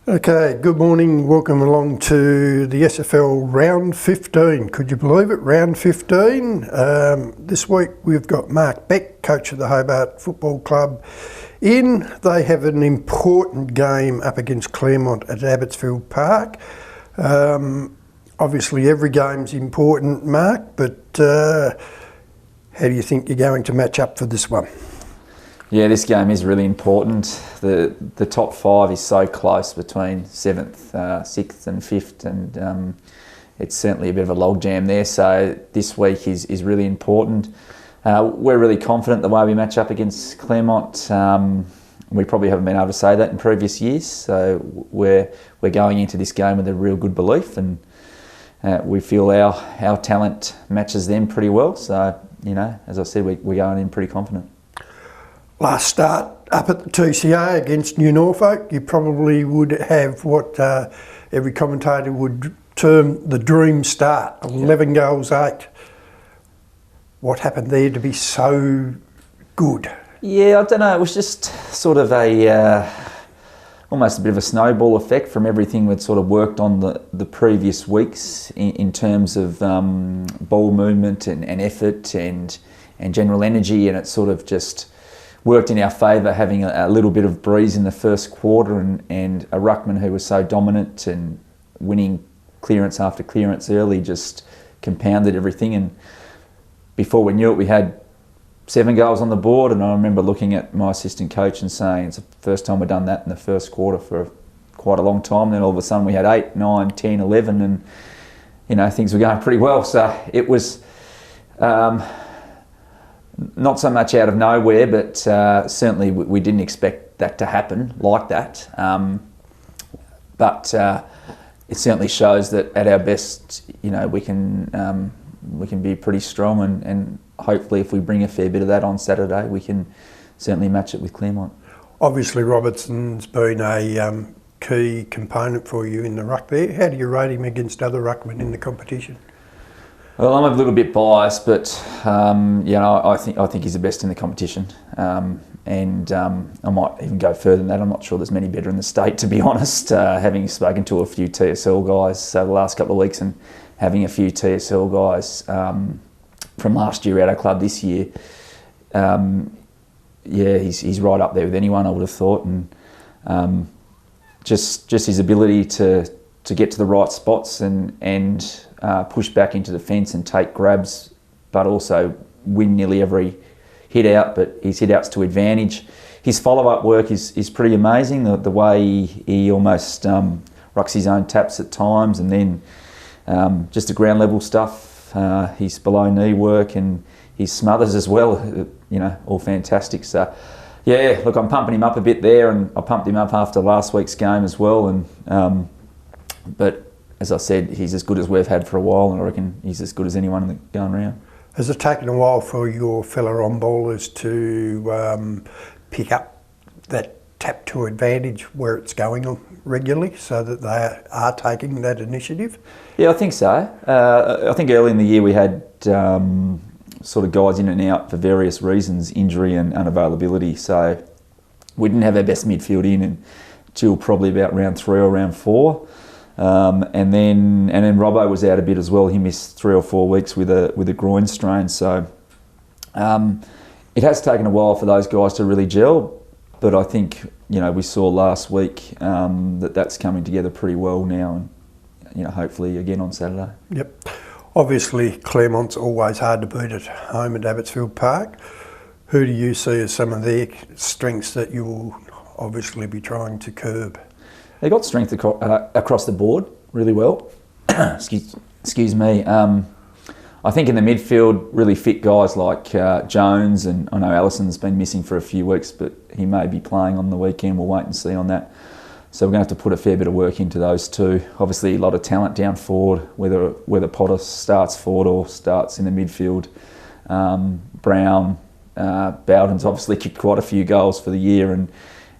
Okay, good morning. Welcome along to the SFL round 15. Could you believe it? Round 15. This week we've got Mark Beck, coach of the Hobart Football Club, in. They have an important game up against Claremont at Abbottsfield Park. Obviously every game's important, Mark, but how do you think you're going to match up for this one? Yeah, this game is really important. The top five is so close between 7th, 6th and 5th, and it's certainly a bit of a logjam there, so this week is really important. We're really confident the way we match up against Claremont. We probably haven't been able to say that in previous years, so we're going into this game with a real good belief, and we feel our talent matches them pretty well, so, you know, as I said, we're going in pretty confident. Last start up at the TCA against New Norfolk, you probably would have what every commentator would term the dream start, 11 goals, 8. What happened there to be so good? Yeah, I don't know, it was just sort of almost a bit of a snowball effect from everything we'd sort of worked on the previous weeks in terms of ball movement and effort and general energy, and it sort of just worked in our favour, having a little bit of breeze in the first quarter and a ruckman who was so dominant and winning clearance after clearance early just compounded everything. And before we knew it, we had 7 goals on the board, and I remember looking at my assistant coach and saying it's the first time we've done that in the first quarter for quite a long time. Then all of a sudden we had 8, 9, 10, 11, and you know, things were going pretty well. So it was not so much out of nowhere, but certainly we didn't expect that to happen like that. But it certainly shows that at our best, you know, we can be pretty strong, and hopefully if we bring a fair bit of that on Saturday, we can certainly match it with Claremont. Obviously Robertson's been a key component for you in the ruck there. How do you rate him against other ruckmen in the competition? Well, I'm a little bit biased, but you know, I think he's the best in the competition, and I might even go further than that. I'm not sure there's many better in the state, to be honest. Having spoken to a few TSL guys over the last couple of weeks, and having a few TSL guys from last year at our club this year, yeah, he's right up there with anyone, I would have thought, and just his ability to get to the right spots and push back into the fence and take grabs, but also win nearly every hit out, but his hit outs to advantage. His follow-up work is pretty amazing, the way he almost rucks his own taps at times, and then just the ground level stuff, his below knee work and his smothers as well, you know, all fantastic. So yeah, look, I'm pumping him up a bit there, and I pumped him up after last week's game as well, and but as I said, he's as good as we've had for a while, and I reckon he's as good as anyone going around. Has it taken a while for your fellow on-ballers to pick up that tap to advantage where it's going on regularly, so that they are taking that initiative? Yeah, I think so. I think early in the year we had sort of guys in and out for various reasons, injury and unavailability, so we didn't have our best midfield in until probably about round 3 or round 4. And then Robbo was out a bit as well. He missed 3 or 4 weeks with a groin strain. So it has taken a while for those guys to really gel. But I think, you know, we saw last week that's coming together pretty well now, and you know, hopefully again on Saturday. Yep. Obviously Claremont's always hard to beat at home at Abbottsfield Park. Who do you see as some of their strengths that you will obviously be trying to curb? They got strength across the board really well. Excuse me. I think in the midfield, really fit guys like Jones, and I know Allison's been missing for a few weeks, but he may be playing on the weekend. We'll wait and see on that. So we're going to have to put a fair bit of work into those two. Obviously, a lot of talent down forward, whether Potter starts forward or starts in the midfield. Brown, Bowden's obviously kicked quite a few goals for the year,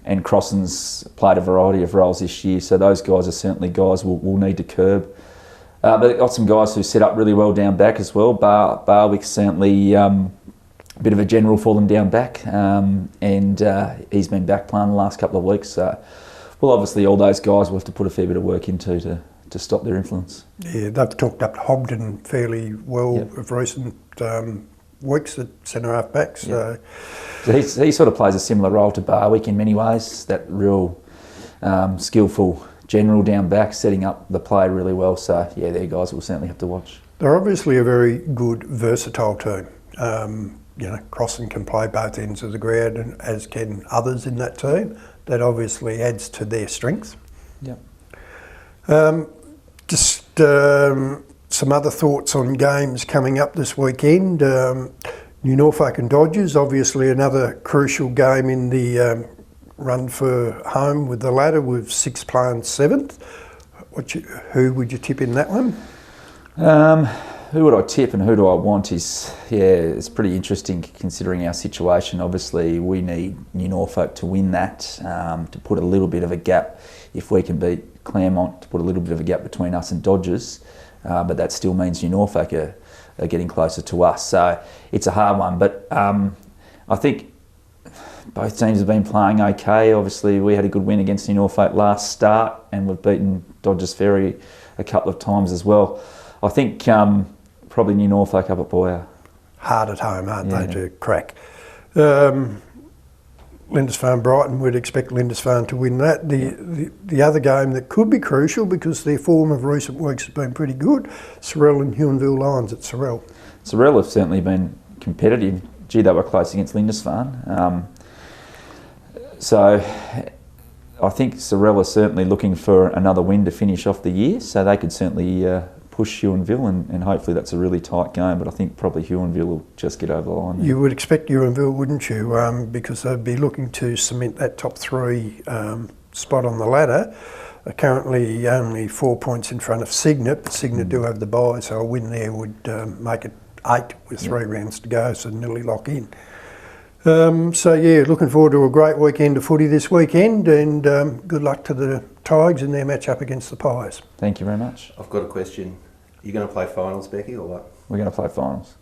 and Crosson's played a variety of roles this year, so those guys are certainly guys we'll need to curb. But they've got some guys who set up really well down back as well. Barwick's certainly a bit of a general for them down back, and he's been back playing the last couple of weeks, so Well, obviously all those guys will have to put a fair bit of work into to stop their influence. Yeah, they've talked up to Hobart fairly well Yep. of recent weeks at centre half back. So So he sort of plays a similar role to Barwick in many ways, that real skillful general down back, setting up the play really well. So yeah, their guys will certainly have to watch. they're obviously a very good, versatile team. Crossan can play both ends of the ground, and as can others in that team. That obviously adds to their strength. Yep. Just some other thoughts on games coming up this weekend. New Norfolk and Dodgers, obviously another crucial game in the run for home with the ladder, with 6 playing 7th. Who would you tip in that one? Who would I tip and who do I want it's pretty interesting considering our situation. Obviously we need New Norfolk to win that, to put a little bit of a gap, if we can beat Claremont, to put a little bit of a gap between us and Dodgers, but that still means New Norfolk are getting closer to us. So it's a hard one, but I think both teams have been playing okay. Obviously we had a good win against New Norfolk last start, and we've beaten Dodgers Ferry a couple of times as well. I think probably New Norfolk up at Boyer. Hard at home, aren't they, to crack? Lindisfarne Brighton, we'd expect Lindisfarne to win that. The other game that could be crucial, because their form of recent weeks has been pretty good, Sorell and Huonville Lions at Sorell. Sorell have certainly been competitive. Gee, they were close against Lindisfarne. So I think Sorell are certainly looking for another win to finish off the year, so they could certainly push Huonville, and hopefully that's a really tight game, but I think probably Huonville will just get over the line. You would expect Huonville, wouldn't you? Because they'd be looking to cement that top 3 spot on the ladder. They're currently only 4 points in front of Cygnet, but Cygnet do have the bye, so a win there would make it 8 with 3 rounds to go, so nearly lock in. Looking forward to a great weekend of footy this weekend, and good luck to the Tigers in their match up against the Pies. Thank you very much. I've got a question. Are you going to play finals, Becky, or what? We're going to play finals.